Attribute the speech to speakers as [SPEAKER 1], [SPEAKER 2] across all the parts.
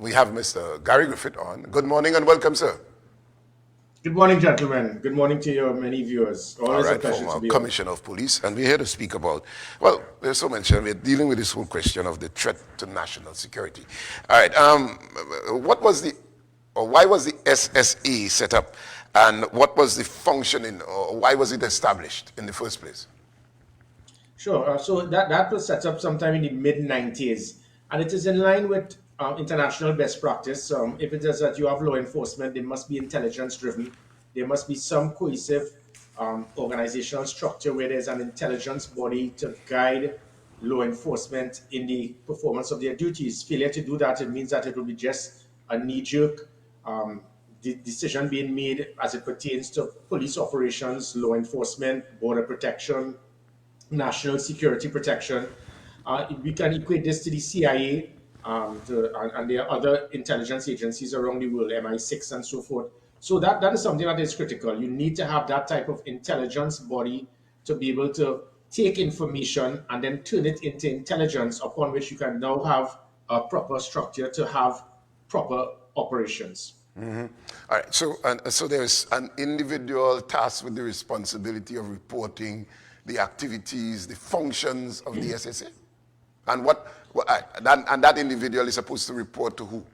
[SPEAKER 1] we have Mr. Gary Griffith on. Good morning and welcome, sir.
[SPEAKER 2] Good morning, gentlemen. Good morning to your many viewers.
[SPEAKER 1] All
[SPEAKER 2] Always a
[SPEAKER 1] right,
[SPEAKER 2] pleasure
[SPEAKER 1] from
[SPEAKER 2] to be on.
[SPEAKER 1] Commissioner of Police, and we're here to speak about, well, there's so mentioned, we're dealing with this whole question of the threat to national security. All right, why was the SSE set up, and what was the functioning, or why was it established in the first place?
[SPEAKER 2] Sure. So that was set up sometime in the mid 90s, and it is in line with international best practice. If it is that you have law enforcement, they must be intelligence driven. There must be some cohesive organizational structure where there's an intelligence body to guide law enforcement in the performance of their duties. Failure to do that, it means that it will be just a knee jerk decision being made as it pertains to police operations, law enforcement, border protection, national security protection. We can equate this to the CIA and there are other intelligence agencies around the world, MI6 and so forth. So that is something that is critical. You need to have that type of intelligence body to be able to take information and then turn it into intelligence upon which you can now have a proper structure to have proper operations.
[SPEAKER 1] All right, so there's an individual tasked with the responsibility of reporting the activities, the functions of the SSA, and that individual is supposed to report to who?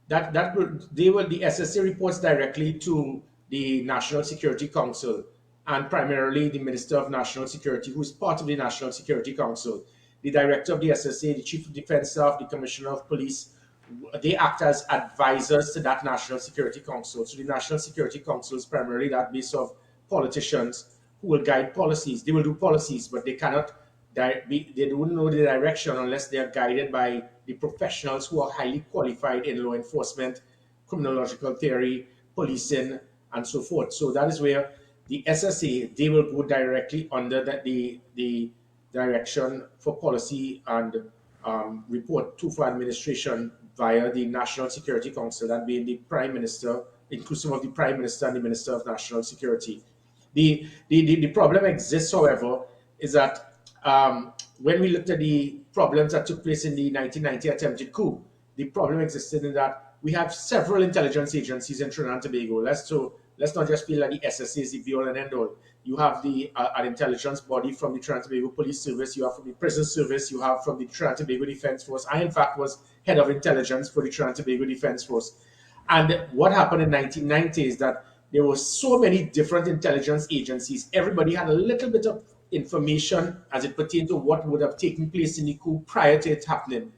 [SPEAKER 2] The SSA reports directly to the National Security Council and primarily the Minister of National Security, who is part of the National Security Council. The Director of the SSA, the Chief of Defense Staff, the Commissioner of Police, they act as advisors to that National Security Council. So the National Security Council is primarily that base of politicians who will guide policies. They will do policies, but they cannot. They don't know the direction unless they are guided by the professionals who are highly qualified in law enforcement, criminological theory, policing, and so forth. So that is where the SSA, they will go directly under the direction for policy and report to for administration via the National Security Council, that being the Prime Minister, inclusive of the Prime Minister and the Minister of National Security. The problem exists, however, is that when we looked at the problems that took place in the 1990 attempted coup, the problem existed in that we have several intelligence agencies in Trinidad and Tobago. Let's not just feel that the SSA is the be-all and end-all. You have an intelligence body from the Trinidad and Tobago Police Service, you have from the Prison Service, you have from the Trinidad and Tobago Defense Force. I, in fact, was head of intelligence for the Trinidad and Tobago Defense Force. And what happened in 1990 is that there were so many different intelligence agencies. Everybody had a little bit of information as it pertained to what would have taken place in the coup prior to it happening.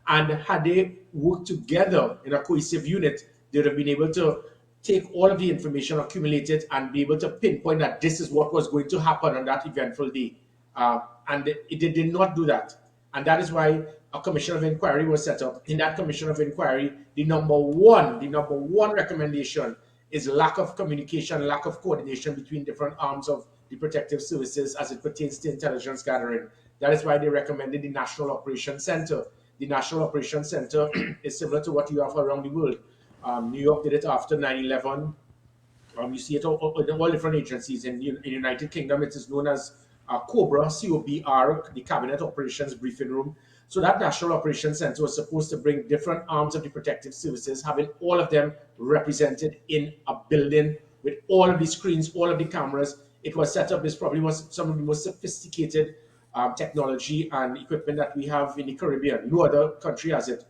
[SPEAKER 2] And had they worked together in a cohesive unit, they would have been able to take all of the information accumulated and be able to pinpoint that this is what was going to happen on that eventful day. And they did not do that. And that is why a commission of inquiry was set up. In that commission of inquiry, the number one recommendation is lack of communication, lack of coordination between different arms of the protective services as it pertains to intelligence gathering. That is why they recommended the National Operations Center. The National Operations Center is similar to what you have around the world. New York did it after 9/11. You see it in all different agencies. In the United Kingdom, it is known as COBRA, COBR, the Cabinet Operations Briefing Room. So that National Operations Center was supposed to bring different arms of the protective services, having all of them represented in a building with all of the screens, all of the cameras. It was set up. This probably was some of the most sophisticated technology and equipment that we have in the Caribbean. No other country has it.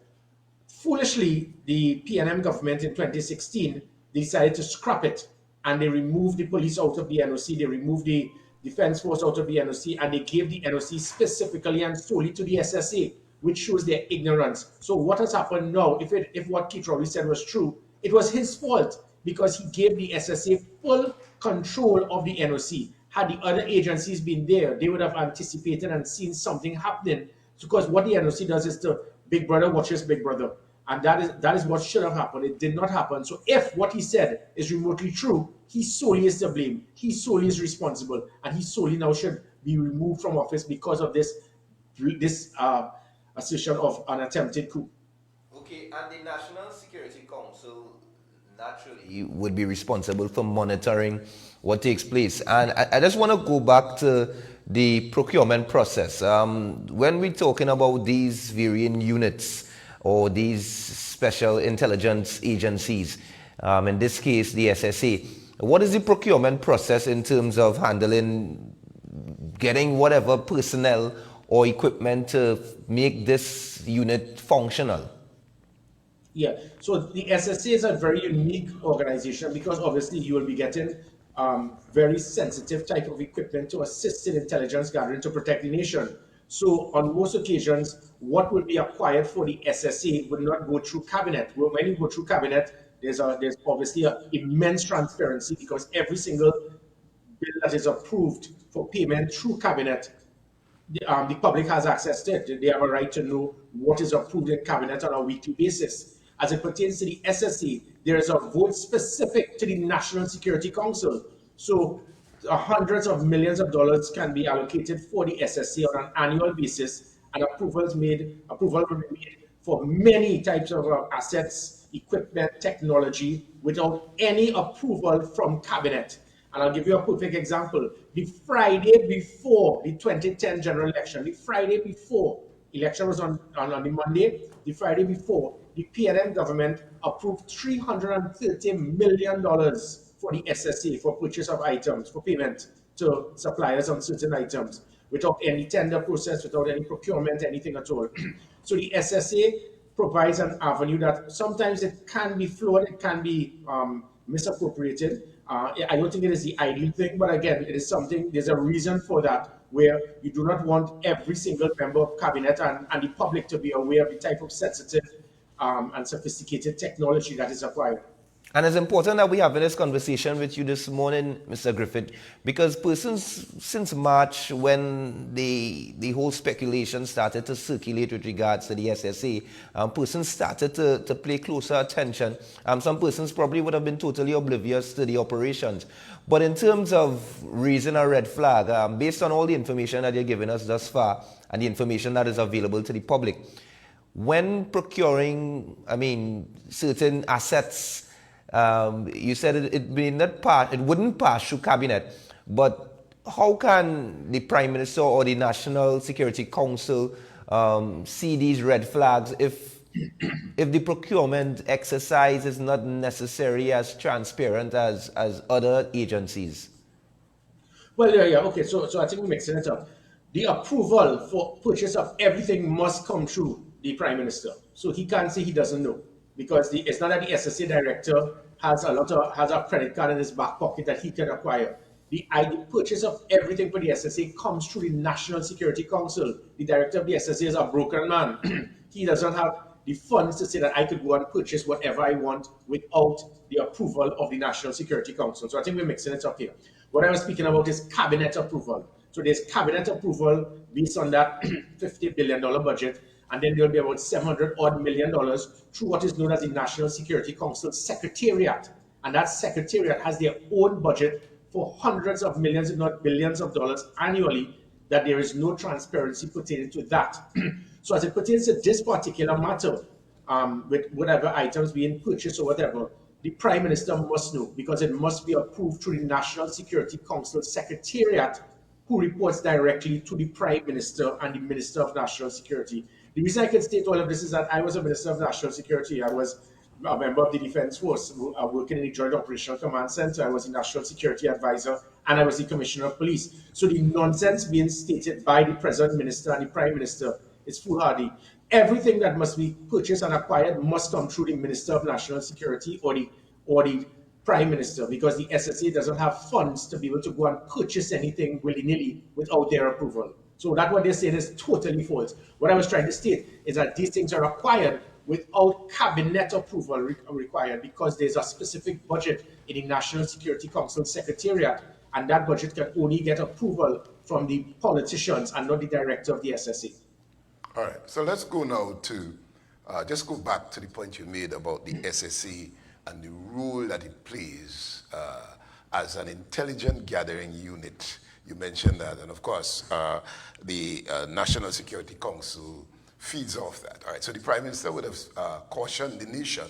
[SPEAKER 2] Foolishly, the PNM government in 2016 decided to scrap it, and they removed the police out of the NOC. They removed the Defense Force out of the NOC, and they gave the NOC specifically and solely to the SSA, which shows their ignorance. So what has happened now, if what Keith Rowley said was true, it was his fault because he gave the SSA full control of the NOC. Had the other agencies been there, they would have anticipated and seen something happening, because what the NOC does is to Big Brother watches Big Brother. And that is what should have happened. It did not happen. So if what he said is remotely true, he solely is to blame. He solely is responsible. And he solely now should be removed from office because of this assertion of an attempted coup.
[SPEAKER 3] Okay, and the National Security Council naturally would be responsible for monitoring what takes place. And I just want to go back to the procurement process. When we're talking about these varying units, or these special intelligence agencies, in this case the SSA, what is the procurement process in terms of handling, getting whatever personnel or equipment to make this unit functional?
[SPEAKER 2] Yeah, so the SSA is a very unique organization because obviously you will be getting very sensitive type of equipment to assist in intelligence gathering to protect the nation. So on most occasions, what will be acquired for the SSA will not go through cabinet. Well, when you go through cabinet, there's obviously an immense transparency because every single bill that is approved for payment through cabinet, the public has access to it. They have a right to know what is approved in cabinet on a weekly basis. As it pertains to the SSA, there is a vote specific to the National Security Council. So hundreds of millions of dollars can be allocated for the SSA on an annual basis, and approval will be made for many types of assets, equipment, technology, without any approval from cabinet. And I'll give you a perfect example. The Friday before the 2010 general election, the Friday before, election was on the Monday, the Friday before, the PNM government approved $330 million for the SSA for purchase of items, for payment to suppliers on certain items, without any tender process, without any procurement, anything at all. So the SSA provides an avenue that sometimes it can be flawed, it can be misappropriated. I don't think it is the ideal thing, but again, it is something, there's a reason for that, where you do not want every single member of cabinet and the public to be aware of the type of sensitive and sophisticated technology that is acquired.
[SPEAKER 3] And it's important that we have this conversation with you this morning, Mr. Griffith, because persons since March, when the whole speculation started to circulate with regards to the SSA, persons started to pay closer attention. Some persons probably would have been totally oblivious to the operations. But in terms of raising a red flag, based on all the information that you're giving us thus far and the information that is available to the public, when procuring, certain assets, you said it wouldn't pass through cabinet, but how can the Prime Minister or the National Security Council see these red flags if the procurement exercise is not necessarily as transparent as other agencies?
[SPEAKER 2] Well, yeah, okay. So I think we're mixing it up. The approval for purchase of everything must come through the Prime Minister. So he can't say he doesn't know, because it's not that the SSA director has a credit card in his back pocket that he can acquire. The purchase of everything for the SSA comes through the National Security Council. The director of the SSA is a broken man. He doesn't have the funds to say that I could go and purchase whatever I want without the approval of the National Security Council. So I think we're mixing it up here. What I was speaking about is cabinet approval. So there's cabinet approval based on that $50 billion budget, and then there'll be about $700 odd million through what is known as the National Security Council Secretariat. And that secretariat has their own budget for hundreds of millions, if not billions of dollars annually, that there is no transparency pertaining to that. So as it pertains to this particular matter, with whatever items being purchased or whatever, the Prime Minister must know, because it must be approved through the National Security Council Secretariat, who reports directly to the Prime Minister and the Minister of National Security. The reason I can state all of this is that I was a Minister of National Security. I was a member of the Defense Force, working in the Joint Operational Command Center. I was the National Security Advisor, and I was the Commissioner of Police. So the nonsense being stated by the President Minister and the Prime Minister is foolhardy. Everything that must be purchased and acquired must come through the Minister of National Security or the Prime Minister, because the SSA doesn't have funds to be able to go and purchase anything willy-nilly without their approval. So that's what they're saying is totally false. What I was trying to state is that these things are acquired without cabinet approval required, because there's a specific budget in the National Security Council Secretariat, and that budget can only get approval from the politicians and not the director of the SSA.
[SPEAKER 1] All right, so let's go now to, just go back to the point you made about the SSA and the role that it plays as an intelligent gathering unit. You mentioned that, and of course, the National Security Council feeds off that. All right, so the Prime Minister would have cautioned the nation.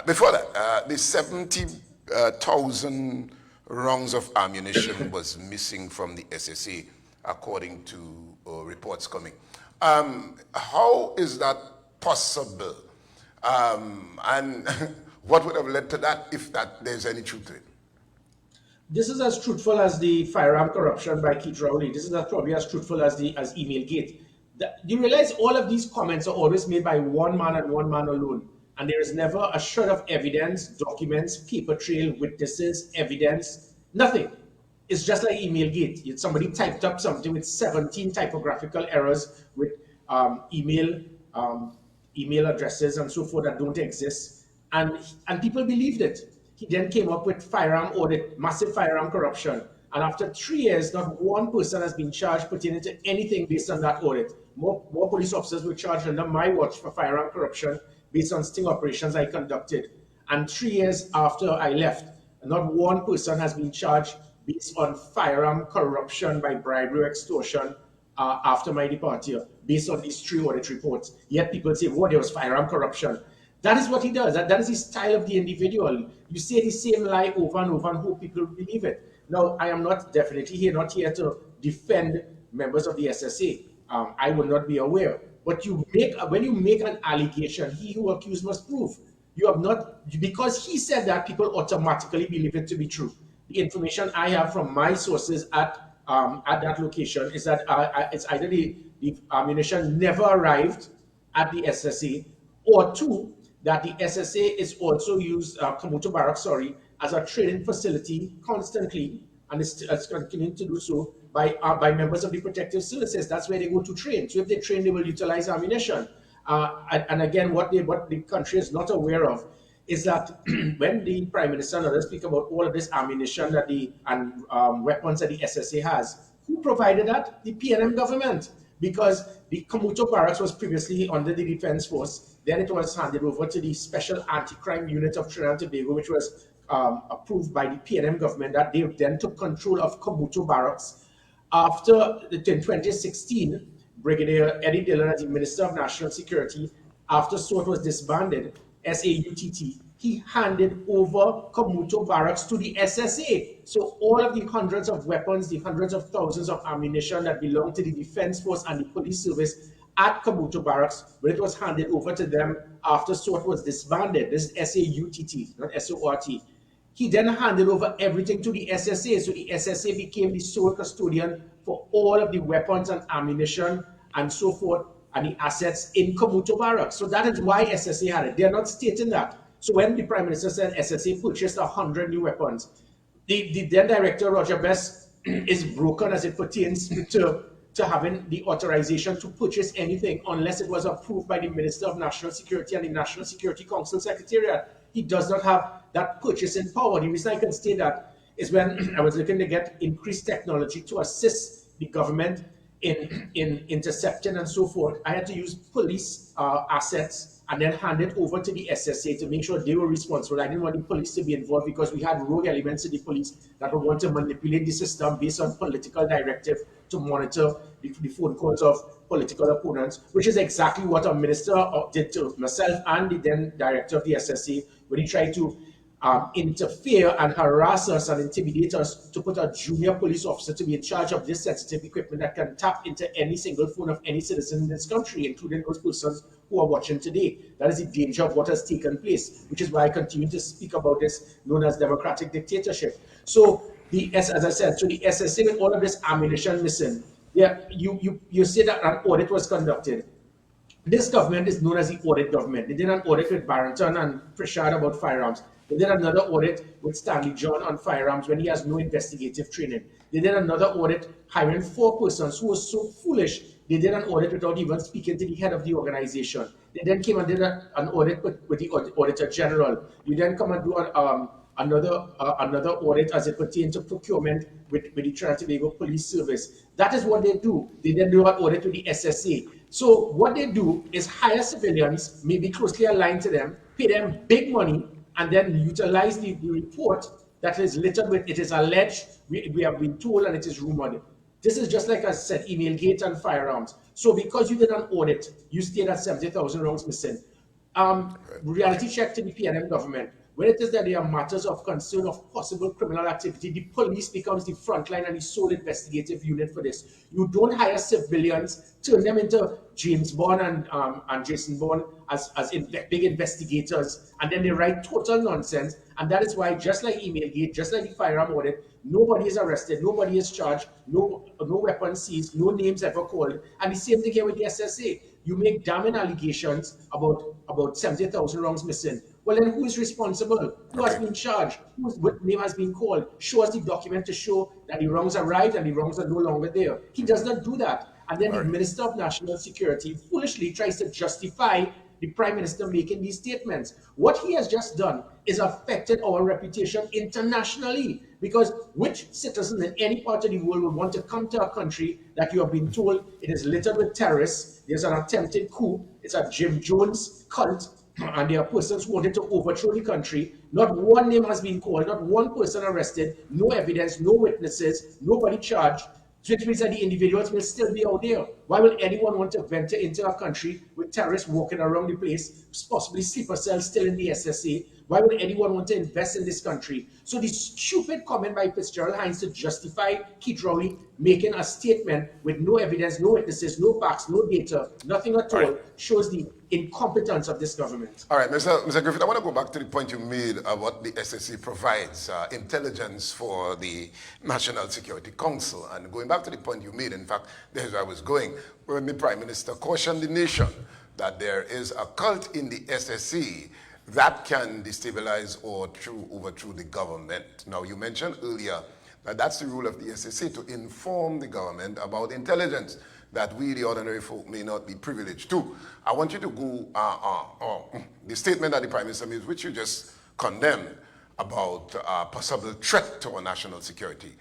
[SPEAKER 1] Before that, the 70,000 rounds of ammunition was missing from the SSA, according to reports coming. How is that possible. And what would have led to that if there's any truth to it?
[SPEAKER 2] This is as truthful as the firearm corruption by Keith Rowley. This is probably as truthful as Emailgate. You realize all of these comments are always made by one man and one man alone. And there is never a shred of evidence, documents, paper trail, witnesses, evidence, nothing. It's just like Emailgate. Somebody typed up something with 17 typographical errors with email addresses and so forth that don't exist. And people believed it. He then came up with firearm audit, massive firearm corruption. And after 3 years, not one person has been charged pertaining to anything based on that audit. More police officers were charged under my watch for firearm corruption based on sting operations I conducted. And 3 years after I left, not one person has been charged based on firearm corruption by bribery or extortion after my departure, based on these 3 audit reports. Yet people say, oh, there was firearm corruption. That is what he does. That is his style of the individual. You say the same lie over and over and hope people believe it. Now, I am not not here to defend members of the SSA. I will not be aware. But when you make an allegation, he who accused must prove. You have not, because he said that, people automatically believe it to be true. The information I have from my sources at that location is that it's either the ammunition never arrived at the SSA, or 2, that the SSA is also used, Kamuto Barracks, as a training facility constantly, and it's continuing to do so by members of the protective services. That's where they go to train. So if they train, they will utilize ammunition. And again, what the country is not aware of is that when the Prime Minister and others speak about all of this ammunition and weapons that the SSA has, who provided that? The PNM government. Because the Kamuto Barracks was previously under the Defense Force. Then it was handed over to the Special Anti-Crime Unit of Trinidad and Tobago, which was approved by the PNM government, that they then took control of Kamuto Barracks. After in 2016, Brigadier Eddie Dillon, as the Minister of National Security, after SORT was disbanded, SAUTT, he handed over Kamuto Barracks to the SSA. So all of the hundreds of weapons, the hundreds of thousands of ammunition that belonged to the Defense Force and the Police Service at Kamuto Barracks, when it was handed over to them after SORT was disbanded, this is SAUTT, not SORT, he then handed over everything to the SSA. So the SSA became the sole custodian for all of the weapons and ammunition and so forth, and the assets in Kamuto Barracks. So that is why SSA had it. They're not stating that. So when the Prime Minister said SSA purchased 100 new weapons, the then Director, Roger Best, is broken as it pertains to having the authorization to purchase anything unless it was approved by the Minister of National Security and the National Security Council Secretariat. He does not have that purchasing power. The reason I can say that is when I was looking to get increased technology to assist the government in intercepting and so forth, I had to use police assets and then hand it over to the SSA to make sure they were responsible. I didn't want the police to be involved because we had rogue elements in the police that would want to manipulate the system based on political directive to monitor the phone calls of political opponents, which is exactly what our minister did to myself and the then director of the SSA when he tried to interfere and harass us and intimidate us to put a junior police officer to be in charge of this sensitive equipment that can tap into any single phone of any citizen in this country, including those persons who are watching today. That is the danger of what has taken place, which is why I continue to speak about this known as democratic dictatorship. So as I said, so the SSA with all of this ammunition missing, you say that an audit was conducted. This government is known as the audit government. They did an audit with Barrington and Pritchard about firearms. They did another audit with Stanley John on firearms when he has no investigative training. They did another audit hiring 4 persons who were so foolish. They did an audit without even speaking to the head of the organization. They then came and did an audit with the Auditor General. You then come and do another audit as it pertains to procurement with the Trinidad and Tobago Police Service. That is what they do. They then do an audit with the SSA. So what they do is hire civilians, maybe closely aligned to them, pay them big money, and then utilize the report that is littered with, it is alleged, we have been told, and it is rumored. This is just like I said, Emailgate and firearms. So because you did an audit, you stayed at 70,000 rounds missing. Reality check to the PNM government. when it is that there are matters of concern of possible criminal activity, the police becomes the front line and the sole investigative unit for this. You don't hire civilians, turn them into James Bond and Jason Bond as big investigators, and then they write total nonsense. And that is why, just like Emailgate, just like the firearm audit, nobody is arrested, nobody is charged, no weapons seized, no names ever called. And the same thing here with the SSA. You make damning allegations about 70,000 rounds missing. Well, then who is responsible? Who has been charged? What name has been called? Show us the document to show that the wrongs arrived and the wrongs are no longer there. He does not do that. And then the Minister of National Security foolishly tries to justify the Prime Minister making these statements. What he has just done is affected our reputation internationally, because which citizen in any part of the world would want to come to a country that you have been told it is littered with terrorists, there's an attempted coup, it's a Jim Jones cult, and there are persons who wanted to overthrow the country. Not one name has been called, not one person arrested, no evidence, no witnesses, nobody charged, which means that the individuals will still be out there. Why will anyone want to venture into a country with terrorists walking around the place, possibly sleeper cells still in the SSA? Why would anyone want to invest in this country? So the stupid comment by Fitzgerald Hines to justify Keith Rowley making a statement with no evidence, no witnesses, no facts, no data, nothing at all, shows the incompetence of this government.
[SPEAKER 1] All right, Mr. Griffith, I want to go back to the point you made about what the SSC provides, intelligence for the National Security Council. And going back to the point you made, in fact, there's where I was going, when the Prime Minister cautioned the nation that there is a cult in the SSC that can destabilize or overthrow the government. Now, you mentioned earlier that that's the role of the SSC, to inform the government about intelligence that we, the ordinary folk, may not be privileged to. I want you to go, the statement that the Prime Minister made, which you just condemned, about possible threat to our national security,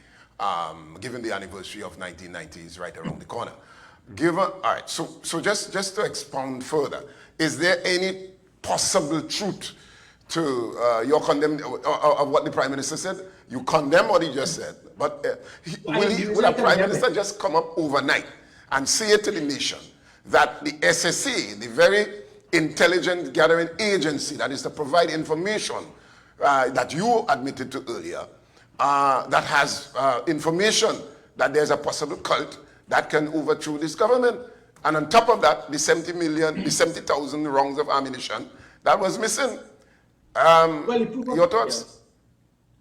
[SPEAKER 1] given the anniversary of 1990 is right around the corner. All right, so just to expound further, is there any possible truth to your condemn of what the Prime Minister said? You condemn what he just said, but will a Prime Minister just come up overnight and say it to the nation that the SSA, the very intelligent gathering agency that is to provide information that you admitted to earlier, that has information that there's a possible cult that can overthrow this government? And on top of that, the 70,000 rounds of ammunition that was missing. Your thoughts?
[SPEAKER 2] Yes.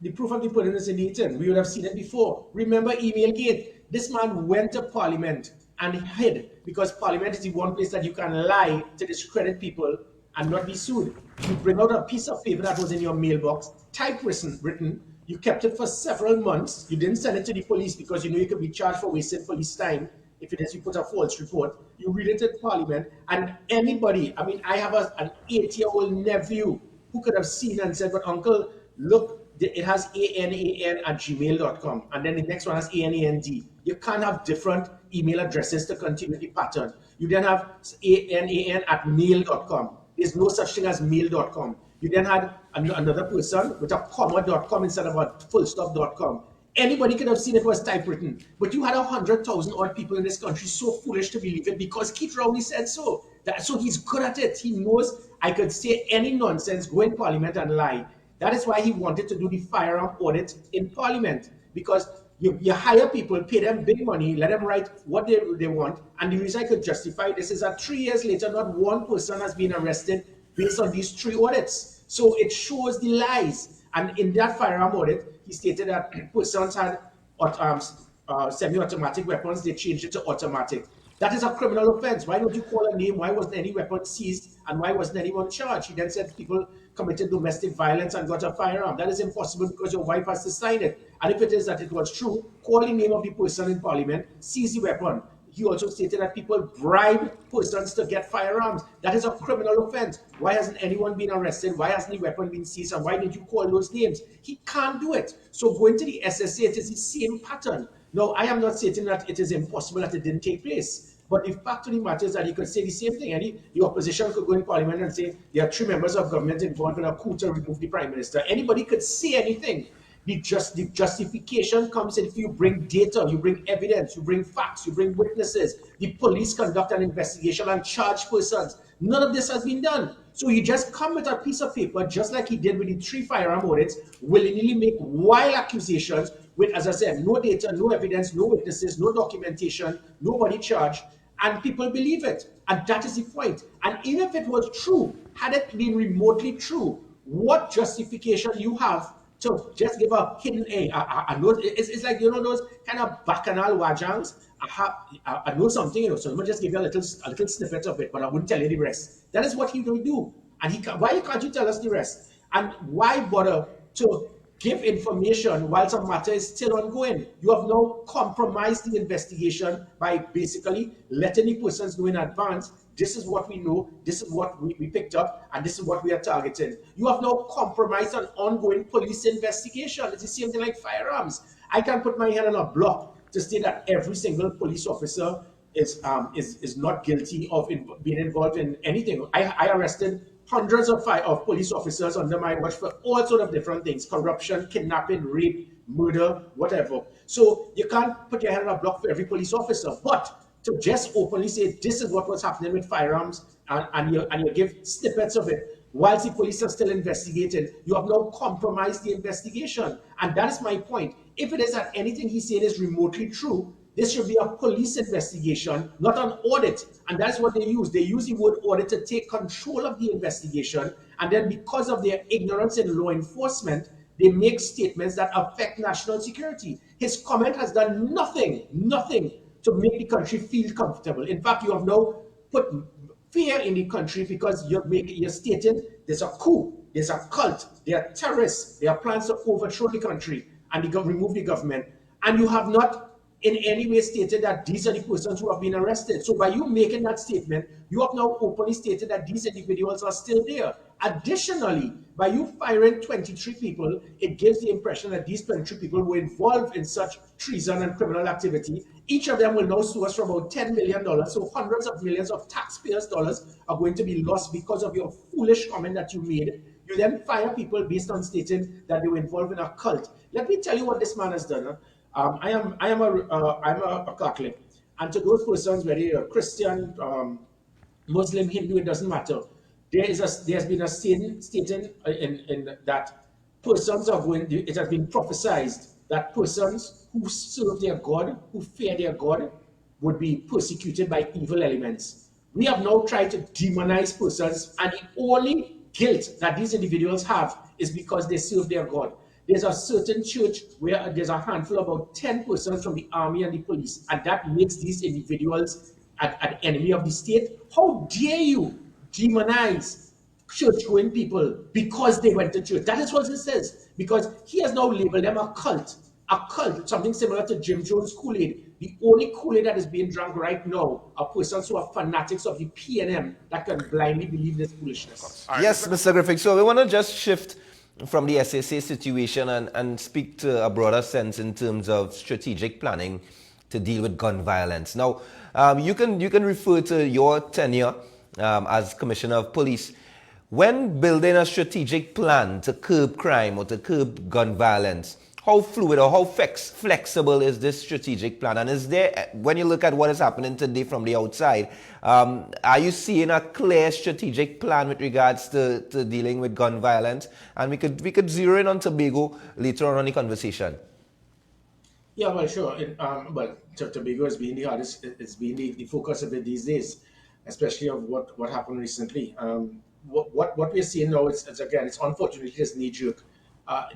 [SPEAKER 2] The proof of the pudding is in the eating. We would have seen it before. Remember Emailgate? This man went to Parliament and hid, because Parliament is the one place that you can lie to discredit people and not be sued. You bring out a piece of paper that was in your mailbox, typewritten, you kept it for several months, you didn't send it to the police because you know you could be charged for wasting police time if it is you put a false report. You read it in Parliament, and anybody, I mean, I have an 8-year-old nephew who could have seen and said, but uncle, look, it has anan@gmail.com, and then the next one has ANAND. You can't have different email addresses to continue the pattern. You then have anan@mail.com. There's no such thing as mail.com. You then had another person with a comma.com instead of a full stop.com. Anybody could have seen it was typewritten, but you had 100,000 odd people in this country so foolish to believe it because Keith Rowley said so. So he's good at it. He knows I could say any nonsense, go in Parliament and lie. That is why he wanted to do the firearm audit in Parliament, because you hire people, pay them big money, let them write what they want, and the reason I could justify this is that 3 years later, not one person has been arrested based on these 3 audits. So it shows the lies. And in that firearm audit, he stated that persons had semi-automatic weapons, they changed it to automatic. That is a criminal offense. Why don't you call a name? Why wasn't any weapon seized? And why wasn't anyone charged? He then said people committed domestic violence and got a firearm. That is impossible because your wife has to sign it. And if it is that it was true, call the name of the person in Parliament, seize the weapon. He also stated that people bribe persons to get firearms. That is a criminal offense. Why hasn't anyone been arrested? Why hasn't the weapon been seized? And why did you call those names? He can't do it. So going to the SSA, it is the same pattern. Now, I am not stating that it is impossible that it didn't take place. But the fact of the matter is that he could say the same thing. And the opposition could go in Parliament and say there are 3 members of government involved in a coup to remove the Prime Minister. Anybody could say anything. The justification comes in if you bring data, you bring evidence, you bring facts, you bring witnesses. The police conduct an investigation and charge persons. None of this has been done. So you just come with a piece of paper, just like he did with the 3 firearm audits, willingly make wild accusations with, as I said, no data, no evidence, no witnesses, no documentation, nobody charged, and people believe it. And that is the point. And even if it was true, had it been remotely true, what justification you have to just give a hidden A? I know it's like, you know, those kind of bacchanal wajangs. I know something, you know, so let me just give you a little snippet of it, but I wouldn't tell you the rest. That is what he will do. And why can't you tell us the rest? And why bother to give information while some matter is still ongoing? You have now compromised the investigation by basically letting the persons know in advance, this is what we know, this is what we picked up, and this is what we are targeting. You have now compromised an ongoing police investigation. It's the same thing like firearms. I can put my hand on a block to say that every single police officer is not guilty of being involved in anything. I arrested hundreds of police officers under my watch for all sorts of different things: corruption, kidnapping, rape, murder, whatever. So you can't put your hand on a block for every police officer, but to just openly say this is what was happening with firearms, and you give snippets of it whilst the police are still investigating, you have now compromised the investigation. And that is my point. If it is that anything he said is remotely true, this should be a police investigation, not an audit. And that's what they use. They use the word audit to take control of the investigation. And then because of their ignorance in law enforcement, they make statements that affect national security. His comment has done nothing to make the country feel comfortable. In fact, you have now put fear in the country because you're stating there's a coup, there's a cult, there are terrorists, there are plans to overthrow the country and remove the government. And you have not in any way stated that these are the persons who have been arrested. So by you making that statement, you have now openly stated that these individuals are still there. Additionally, by you firing 23 people, it gives the impression that these 23 people were involved in such treason and criminal activity. Each of them will now sue us for about $10 million. So hundreds of millions of taxpayers' dollars are going to be lost because of your foolish comment that you made. You then fire people based on stating that they were involved in a cult. Let me tell you what this man has done. I am a Catholic, and to those persons, whether you're Christian, Muslim, Hindu, it doesn't matter. There's been a stating in that persons are going. It has been prophesied that persons who serve their God, who fear their God, would be persecuted by evil elements. We have now tried to demonize persons, and the only guilt that these individuals have is because they serve their God. There's a certain church where there's a handful, about 10 persons from the army and the police, and that makes these individuals an enemy of the state. How dare you demonize church-going people because they went to church? That is what it says, because he has now labeled them a cult, something similar to Jim Jones Kool-Aid. The only Kool-Aid that is being drunk right now are persons who are fanatics of the PNM that can blindly believe this foolishness.
[SPEAKER 3] Yes, Mr. Griffith. So we want to just shift from the SSA situation and speak to a broader sense in terms of strategic planning to deal with gun violence. Now, you can refer to your tenure as Commissioner of Police. When building a strategic plan to curb crime or to curb gun violence, how fluid or how flexible is this strategic plan? And is there, when you look at what is happening today from the outside, are you seeing a clear strategic plan with regards to dealing with gun violence? And we could zero in on Tobago later on the conversation.
[SPEAKER 2] Yeah, well, sure. Tobago has been the hardest. It's been the focus of it these days, especially of what happened recently. What we're seeing now is again, it's unfortunately just knee jerk.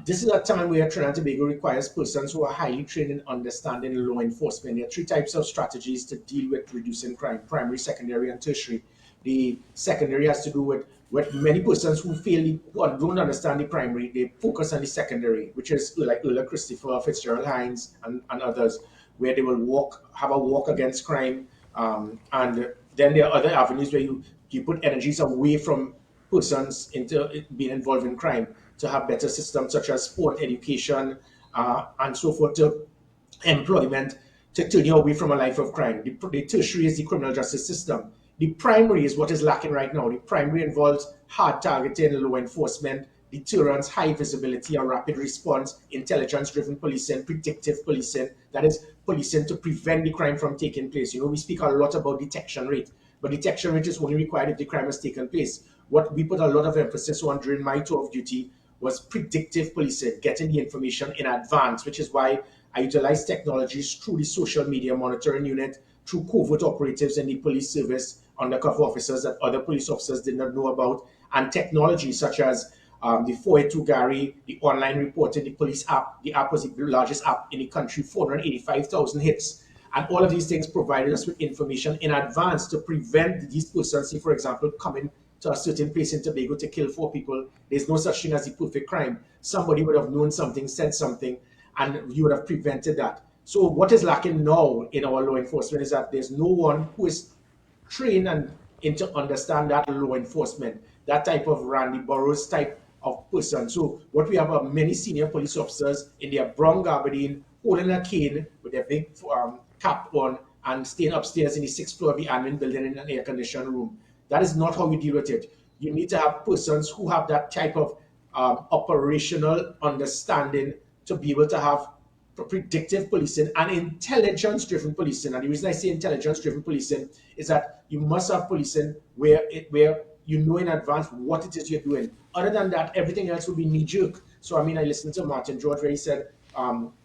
[SPEAKER 2] This is a time where Trinidad and Tobago requires persons who are highly trained in understanding law enforcement. There are 3 types of strategies to deal with reducing crime: primary, secondary, and tertiary. The secondary has to do with many persons who don't understand the primary. They focus on the secondary, which is like Earl Christopher, Fitzgerald Hines, and others, where they will have a walk against crime. And then there are other avenues where you put energies away from persons into being involved in crime, to have better systems such as sport, education, and so forth, to employment, to turn you away from a life of crime. The tertiary is the criminal justice system. The primary is what is lacking right now. The primary involves hard targeting, law enforcement, deterrence, high visibility, a rapid response, intelligence-driven policing, predictive policing. That is policing to prevent the crime from taking place. We speak a lot about detection rate, but detection rate is only required if the crime has taken place. what we put a lot of emphasis on during my tour of duty was predictive policing, getting the information in advance, which is why I utilized technologies through the social media monitoring unit, through covert operatives in the police service, undercover officers that other police officers did not know about, and technology such as the 482 Gary, the online reporting, the police app. The app was the largest app in the country, 485,000 hits. And all of these things provided us with information in advance to prevent these persons, say, for example, coming to a certain place in Tobago to kill 4 people. There's no such thing as the perfect crime. Somebody would have known something, said something, and you would have prevented that. So what is lacking now in our law enforcement is that there's no one who is trained and to understand that law enforcement, that type of Randy Burroughs type of person. So what we have are many senior police officers in their brown gabardine, holding a cane with their big cap on and staying upstairs in the 6th floor of the admin building in an air-conditioned room. That is not how you deal with it. You need to have persons who have that type of operational understanding to be able to have predictive policing and intelligence-driven policing. And the reason I say intelligence-driven policing is that you must have policing where you know in advance what it is you're doing. Other than that, everything else will be knee-jerk. So, I mean, I listened to Martin George where he said,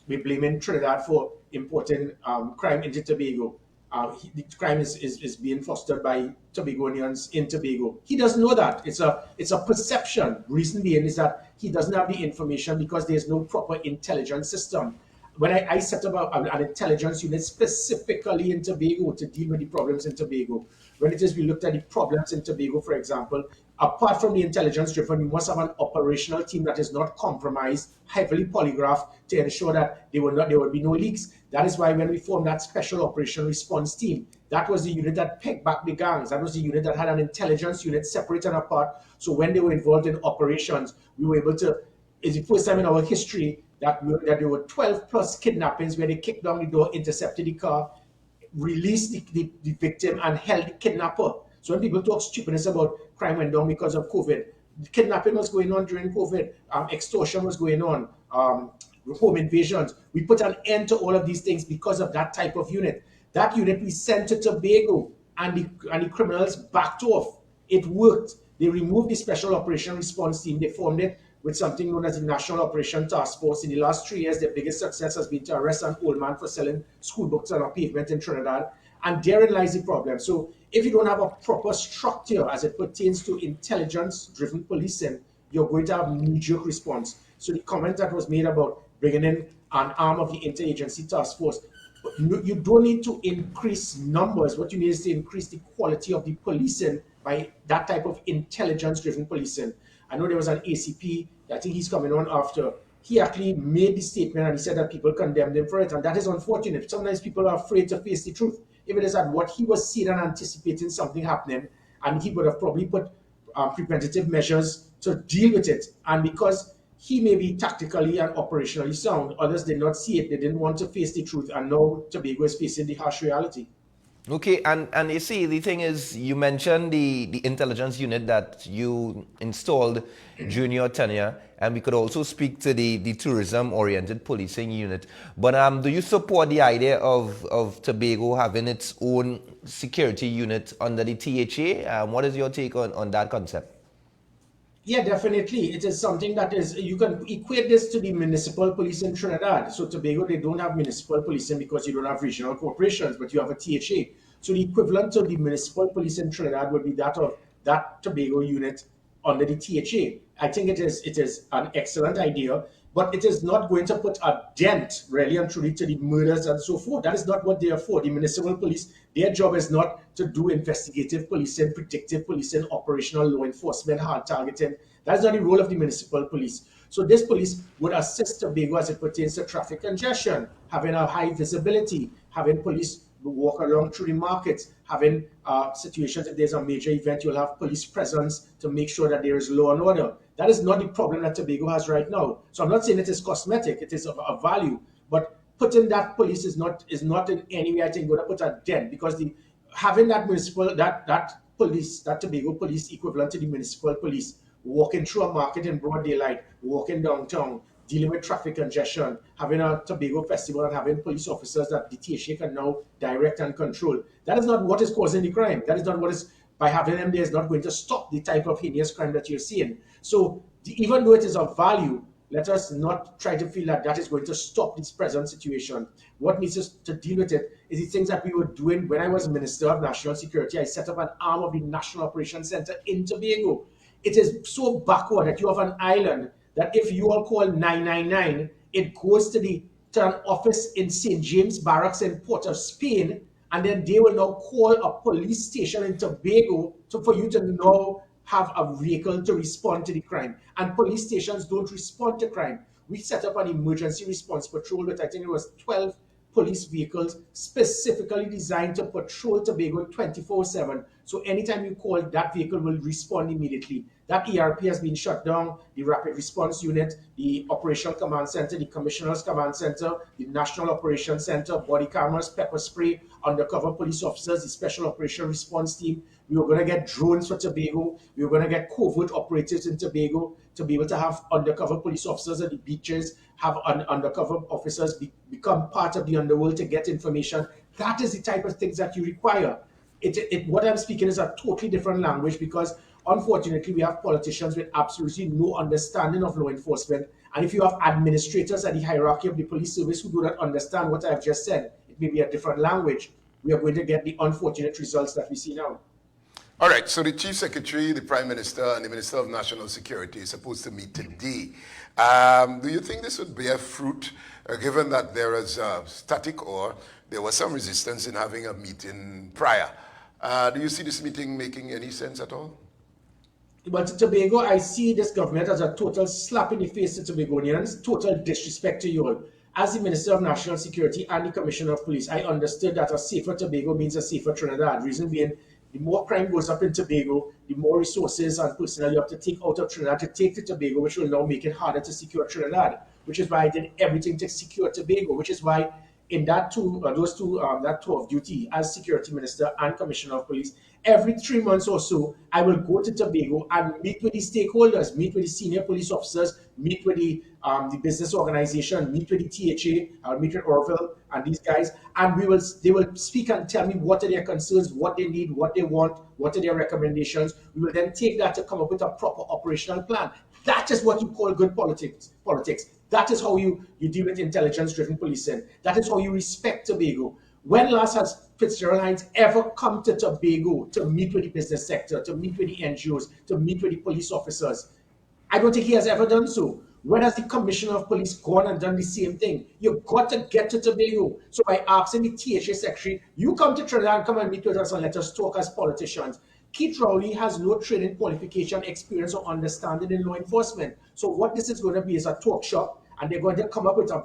[SPEAKER 2] we're blaming Trinidad for importing crime into Tobago. The crime is being fostered by Tobagonians in Tobago. He doesn't know that. It's a perception. Reason being is that he doesn't have the information because there's no proper intelligence system. When I set up an intelligence unit specifically in Tobago to deal with the problems in Tobago, when it is we looked at the problems in Tobago, for example, apart from the intelligence-driven, you must have an operational team that is not compromised, heavily polygraphed to ensure that there would be no leaks. That is why when we formed that special operation response team, that was the unit that pegged back the gangs. That was the unit that had an intelligence unit separate and apart. So when they were involved in operations, we were able to, it's the first time in our history that there were 12 plus kidnappings where they kicked down the door, intercepted the car, released the victim and held the kidnapper. So when people talk stupidness about crime went down because of COVID, kidnapping was going on during COVID, extortion was going on, home invasions. We put an end to all of these things because of that type of unit. That unit we sent to Tobago and the criminals backed off. It worked. They removed the Special Operation Response Team. They formed it with something known as the National Operation Task Force. In the last 3 years, their biggest success has been to arrest an old man for selling school books on a pavement in Trinidad. And therein lies the problem. So if you don't have a proper structure as it pertains to intelligence-driven policing, you're going to have knee-jerk response. So the comment that was made about bringing in an arm of the interagency task force, you don't need to increase numbers. What you need is to increase the quality of the policing by that type of intelligence-driven policing. I know there was an ACP, I think he's coming on after. He actually made the statement and he said that people condemned him for it. And that is unfortunate. Sometimes people are afraid to face the truth. If it is that what he was seeing and anticipating something happening, and he would have probably put preventative measures to deal with it. And because he may be tactically and operationally sound, others did not see it. They didn't want to face the truth. And now Tobago is facing the harsh reality.
[SPEAKER 3] Okay, and you see, the thing is, you mentioned the intelligence unit that you installed during your tenure, and we could also speak to the tourism-oriented policing unit. But do you support the idea of Tobago having its own security unit under the THA? What is your take on that concept?
[SPEAKER 2] Yeah, definitely. It is something that is, you can equate this to the municipal police in Trinidad. So Tobago, they don't have municipal policing because you don't have regional corporations, but you have a THA. So the equivalent to the municipal police in Trinidad would be that of that Tobago unit under the THA. I think it is an excellent idea, but it is not going to put a dent really and truly to the murders and so forth. That is not what they are for. The municipal police, their job is not to do investigative policing, predictive policing, operational law enforcement, hard targeting. That is not the role of the municipal police. So this police would assist Tobago as it pertains to traffic congestion, having a high visibility, having police walk along through the markets, having situations, if there's a major event, you'll have police presence to make sure that there is law and order. That is not the problem that Tobago has right now. So I'm not saying it is cosmetic, it is of a value, but putting that police is not in any way, I think, going to put a dent, because having that municipal, that police, that Tobago police equivalent to the municipal police, walking through a market in broad daylight, walking downtown, dealing with traffic congestion, having a Tobago festival and having police officers that the THA can now direct and control. That is not what is causing the crime. That is not what is by having them there is not going to stop the type of heinous crime that you're seeing. So even though it is of value, let us not try to feel that that is going to stop this present situation. What needs us to deal with it is the things that we were doing when I was Minister of National Security. I set up an arm of the National Operations Center in Tobago. It is so backward that you have an island that if you all call 999, it goes to an office in St. James Barracks in Port of Spain, and then they will now call a police station in Tobago for you to now have a vehicle to respond to the crime. And police stations don't respond to crime. We set up an emergency response patrol with, I think it was 12 police vehicles specifically designed to patrol Tobago 24/7. So anytime you call, that vehicle will respond immediately. That ERP has been shut down. The Rapid Response Unit, the Operational Command Center, the Commissioner's Command Center, the National Operations Center, body cameras, pepper spray, undercover police officers, the Special Operation Response Team. We were going to get drones for Tobago. We were going to get covert operatives in Tobago to be able to have undercover police officers at the beaches, have undercover officers become part of the underworld to get information. That is the type of things that you require. What I'm speaking is a totally different language because, unfortunately, we have politicians with absolutely no understanding of law enforcement. And if you have administrators at the hierarchy of the police service who do not understand what I've just said, it may be a different language. We are going to get the unfortunate results that we see now.
[SPEAKER 1] All right, so the Chief Secretary, the Prime Minister, and the Minister of National Security is supposed to meet today. Do you think this would bear fruit, given that there is static or there was some resistance in having a meeting prior? Do you see this meeting making any sense at all?
[SPEAKER 2] But to Tobago, I see this government as a total slap in the face to Tobagonians, total disrespect to you all. As the Minister of National Security and the Commissioner of Police, I understood that a safer Tobago means a safer Trinidad. Reason being, the more crime goes up in Tobago, the more resources and personnel you have to take out of Trinidad to take to Tobago, which will now make it harder to secure Trinidad, which is why I did everything to secure Tobago, which is why in that that tour of duty as Security Minister and Commissioner of Police, every 3 months or so, I will go to Tobago and meet with the stakeholders, meet with the senior police officers, meet with the business organization, meet with the THA, I'll meet with Orville and these guys, and they will speak and tell me what are their concerns, what they need, what they want, what are their recommendations. We will then take that to come up with a proper operational plan. That is what you call good politics. That is how you deal with intelligence-driven policing. That is how you respect Tobago. When last has Fitzgerald Hines ever come to Tobago to meet with the business sector, to meet with the NGOs, to meet with the police officers? I don't think he has ever done so. When has the Commissioner of Police gone and done the same thing? You've got to get to Tobago. So by asking the THA Secretary, you come to Trinidad and come and meet with us and let us talk as politicians. Keith Rowley has no training, qualification, experience, or understanding in law enforcement. So what this is going to be is a talk shop, and they're going to come up with a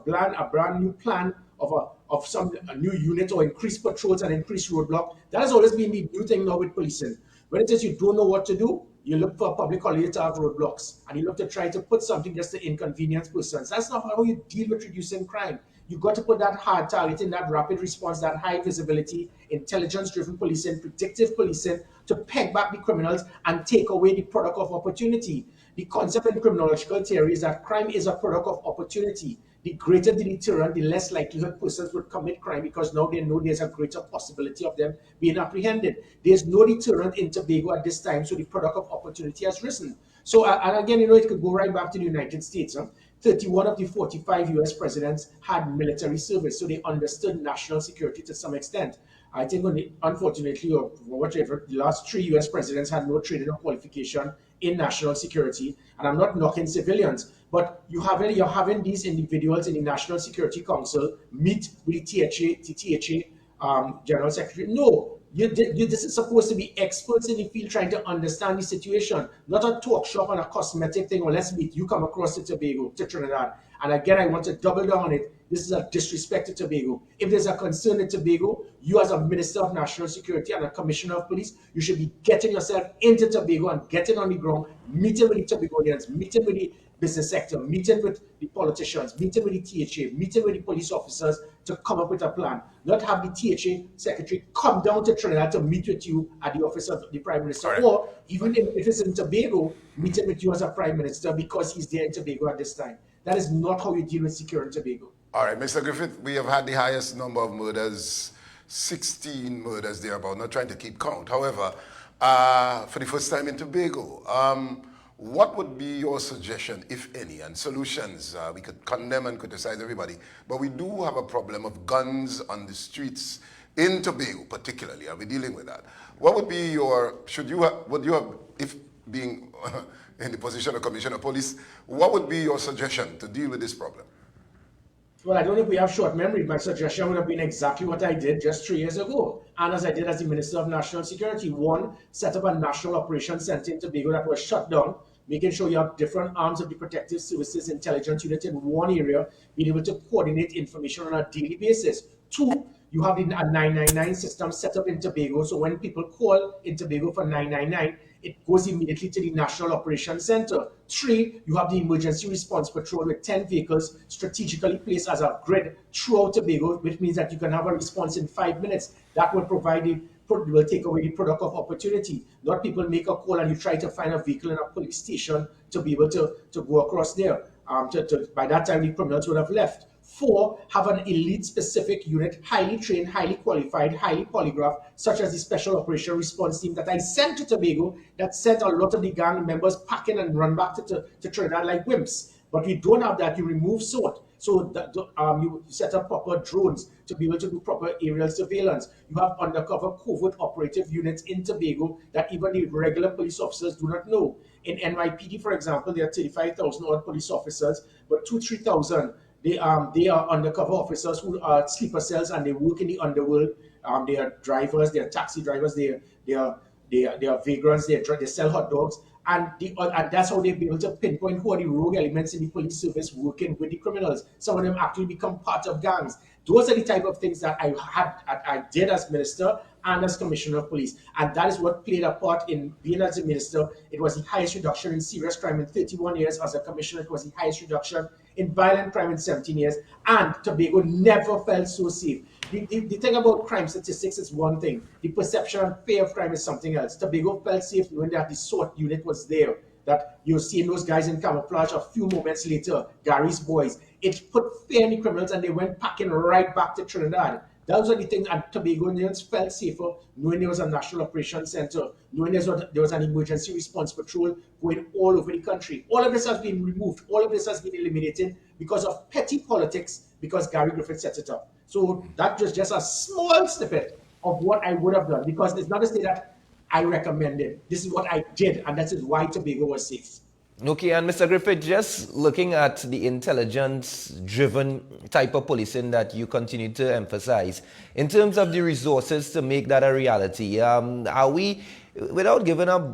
[SPEAKER 2] brand new plan of some new unit or increased patrols and increased roadblock. That has always been the new thing now with policing. When it is you don't know what to do, you look for a public holiday to have roadblocks, and you look to try to put something just to inconvenience persons. That's not how you deal with reducing crime. You've got to put that hard targeting, that rapid response, that high visibility, intelligence-driven policing, predictive policing to peg back the criminals and take away the product of opportunity. The concept in criminological theory is that crime is a product of opportunity. The greater the deterrent, the less likelihood persons would commit crime because now they know there's a greater possibility of them being apprehended. There's no deterrent in Tobago at this time, so the product of opportunity has risen. So, and again, it could go right back to the United States. 31 of the 45 US presidents had military service, so they understood national security to some extent. I think, unfortunately, or whatever, the last 3 US presidents had no training or qualification in national security. And I'm not knocking civilians, but you're having these individuals in the National Security Council meet with the THA General Secretary. No, this is supposed to be experts in the field trying to understand the situation, not a talk shop and a cosmetic thing. Or let's meet, you come across to Tobago, to Trinidad. And again, I want to double down on it. This is a disrespect to Tobago. If there's a concern in Tobago, you as a Minister of National Security and a Commissioner of Police, you should be getting yourself into Tobago and getting on the ground, meeting with the Tobagonians, meeting with the business sector, meeting with the politicians, meeting with the THA, meeting with the police officers to come up with a plan. Not have the THA Secretary come down to Trinidad to meet with you at the office of the Prime Minister, right. Or even if it's in Tobago, meeting with you as a Prime Minister because he's there in Tobago at this time. That is not how you deal with security in Tobago.
[SPEAKER 1] All right, Mr. Griffith, we have had the highest number of murders, 16 murders thereabout, not trying to keep count. However, for the first time in Tobago. What would be your suggestion, if any, and solutions? We could condemn and criticize everybody, but we do have a problem of guns on the streets in Tobago, particularly. Are we dealing with that? What would be your, would you have, if being in the position of Commissioner of Police, what would be your suggestion to deal with this problem?
[SPEAKER 2] Well, I don't know if we have short memory. My suggestion would have been exactly what I did just 3 years ago. And as I did as the Minister of National Security, one, set up a National Operations Center in Tobago that was shut down, making sure you have different arms of the protective services intelligence unit in one area, being able to coordinate information on a daily basis. Two, you have a 999 system set up in Tobago, so when people call in Tobago for 999, it goes immediately to the National Operations Center. Three, you have the Emergency Response Patrol with 10 vehicles strategically placed as a grid throughout Tobago, which means that you can have a response in 5 minutes. That will will take away the product of opportunity. Not people make a call and you try to find a vehicle in a police station to be able to go across there. By that time, the criminals would have left. Four, have an elite specific unit, highly trained, highly qualified, highly polygraphed, such as the Special Operation Response Team that I sent to Tobago, that sent a lot of the gang members packing and run back to Trinidad like wimps. But we don't have that. You remove SWOT. So you set up proper drones to be able to do proper aerial surveillance. You have undercover covert operative units in Tobago that even the regular police officers do not know. In NYPD, for example, there are 35,000 odd police officers, but 2,000-3,000 they are undercover officers who are sleeper cells and they work in the underworld. They are drivers, they are taxi drivers, they are vagrants, they sell hot dogs, and that's how they be able to pinpoint who are the rogue elements in the police service working with the criminals. Some of them actually become part of gangs. Those are the type of things that I did as minister and as commissioner of police, and that is what played a part in being as a minister. It was the highest reduction in serious crime in 31 years. As a commissioner, it was the highest reduction in violent crime in 17 years, and Tobago never felt so safe. The thing about crime statistics is one thing. The perception and fear of crime is something else. Tobago felt safe knowing that the SWAT unit was there, that you're seeing those guys in camouflage. A few moments later, Gary's boys. It put fear in the criminals and they went packing right back to Trinidad. Those are the things, and Tobagonians felt safer knowing there was a National Operations Center, knowing there was an Emergency Response Patrol going all over the country. All of this has been removed. All of this has been eliminated because of petty politics, because Gary Griffith set it up. So that was just a small snippet of what I would have done, because it's not to say that I recommended. This is what I did, and that is why Tobago was safe.
[SPEAKER 3] Okay, and Mr. Griffith, just looking at the intelligence-driven type of policing that you continue to emphasize, in terms of the resources to make that a reality, are we, without giving a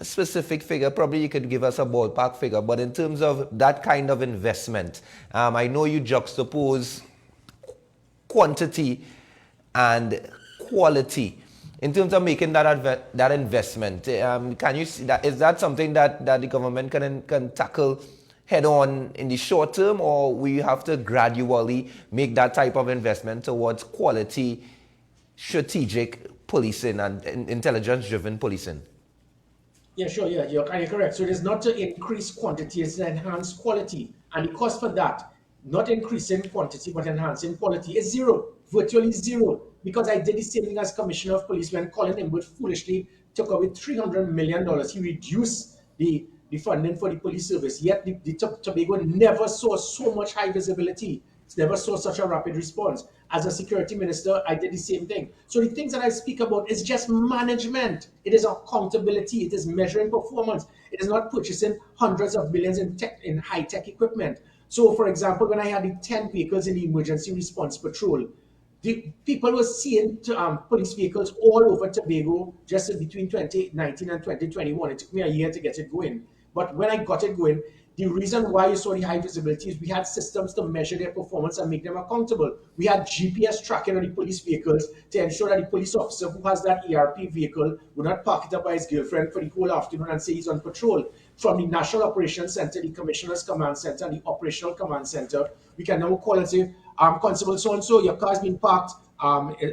[SPEAKER 3] specific figure, probably you could give us a ballpark figure, but in terms of that kind of investment, I know you juxtapose quantity and quality. In terms of making that investment, can you see that? Is that something that the government can tackle head on in the short term, or we have to gradually make that type of investment towards quality, strategic policing and intelligence-driven policing?
[SPEAKER 2] Yeah, sure. Yeah, you're correct. So it is not to increase quantity; it's to enhance quality, and the cost for that, not increasing quantity but enhancing quality, is zero, virtually zero. Because I did the same thing as Commissioner of Police when Colin Imbert foolishly took away $300 million. He reduced the funding for the police service. Yet the Tobago never saw so much high visibility. It never saw such a rapid response. As a security minister, I did the same thing. So the things that I speak about is just management. It is accountability. It is measuring performance. It is not purchasing hundreds of millions in high-tech equipment. So, for example, when I had the 10 vehicles in the Emergency Response Patrol, the people were seeing police vehicles all over Tobago just between 2019 and 2021. It took me a year to get it going. But when I got it going, the reason why you saw the high visibility is we had systems to measure their performance and make them accountable. We had GPS tracking on the police vehicles to ensure that the police officer who has that ERP vehicle would not park it up by his girlfriend for the whole afternoon and say he's on patrol. From the National Operations Center, the Commissioner's Command Center, and the Operational Command Center, we can now call and say, Constable so-and-so, your car's been parked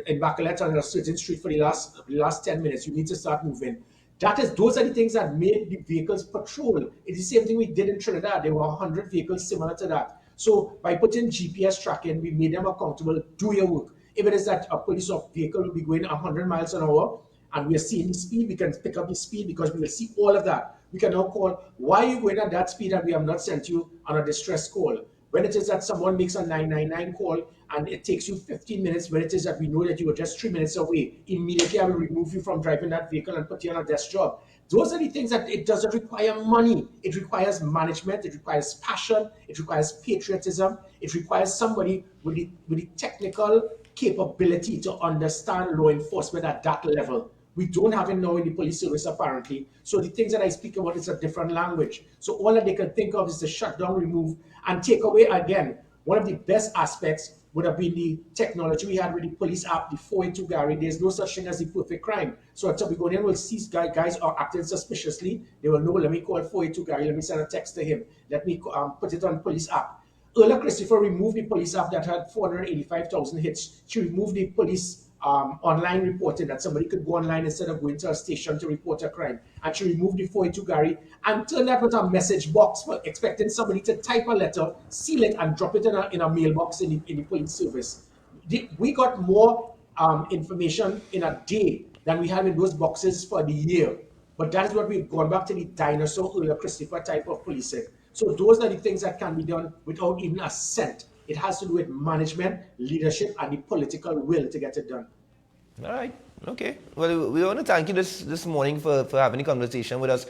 [SPEAKER 2] in Bacalet on a certain street for the last 10 minutes. You need to start moving. Those are the things that made the vehicles patrol. It's the same thing we did in Trinidad. There were 100 vehicles similar to that. So by putting GPS tracking, we made them accountable. Do your work. If it is that a police vehicle will be going 100 miles an hour and we are seeing the speed, we can pick up the speed because we will see all of that. We can now call, why are you going at that speed and we have not sent you on a distress call? When it is that someone makes a 999 call and it takes you 15 minutes, when it is that we know that you were just 3 minutes away, immediately I will remove you from driving that vehicle and put you on a desk job. Those are the things that it doesn't require money. It requires management, it requires passion, it requires patriotism, it requires somebody with the technical capability to understand law enforcement at that level. We don't have it now in the police service, apparently. So the things that I speak about is a different language. So all that they can think of is to shut down, remove, and take away again. One of the best aspects would have been the technology we had with the police app, the 482 Gary. There's no such thing as the perfect crime. So a Tobagonian will see guys are acting suspiciously. They will know, let me call 482 Gary, let me send a text to him. Let me put it on police app. Earlier, Christopher removed the police app that had 485,000 hits. She removed the police online reporting, that somebody could go online instead of going to a station to report a crime. And she removed the 482 Gary and turned that with a message box for expecting somebody to type a letter, seal it, and drop it in a mailbox in the police service. We got more information in a day than we have in those boxes for the year. But that is what we've gone back to the dinosaur earlier Christopher type of policing. So those are the things that can be done without even a cent. It has to do with management, leadership, and the political will to get it done.
[SPEAKER 3] All right. Okay. Well, we want to thank you this morning for having a conversation with us,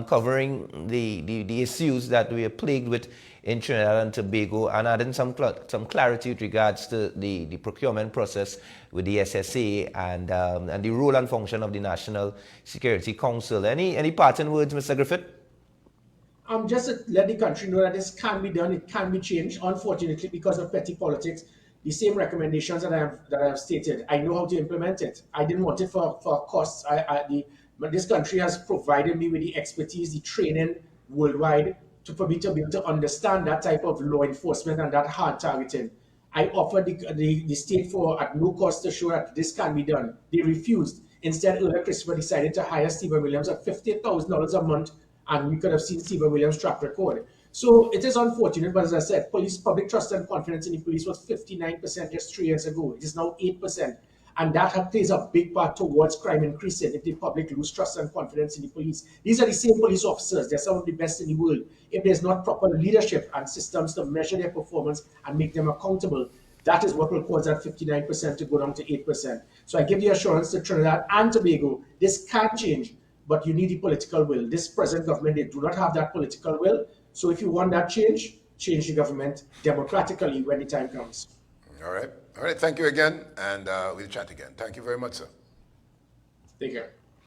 [SPEAKER 3] covering the issues that we are plagued with in Trinidad and Tobago, and adding some clarity with regards to the procurement process with the SSA and the role and function of the National Security Council. Any parting words, Mr. Griffith?
[SPEAKER 2] Just to let the country know that this can be done, it can be changed. Unfortunately, because of petty politics, the same recommendations that I have stated, I know how to implement it. I didn't want it for costs. But this country has provided me with the expertise, the training worldwide for me to be able to understand that type of law enforcement and that hard targeting. I offered the state at no cost to show that this can be done. They refused. Instead, earlier Christopher decided to hire Stephen Williams at $50,000 a month, and we could have seen Stephen Williams' track record. So it is unfortunate, but as I said, public trust and confidence in the police was 59% just 3 years ago. It is now 8%. And that plays a big part towards crime increasing if the public lose trust and confidence in the police. These are the same police officers. They're some of the best in the world. If there's not proper leadership and systems to measure their performance and make them accountable, that is what will cause that 59% to go down to 8%. So I give the assurance to Trinidad and Tobago, this can change, but you need the political will. This present government, they do not have that political will. So if you want that change the government democratically when the time comes.
[SPEAKER 1] All right. All right. Thank you again, and we'll chat again. Thank you very much, sir.
[SPEAKER 2] Take care.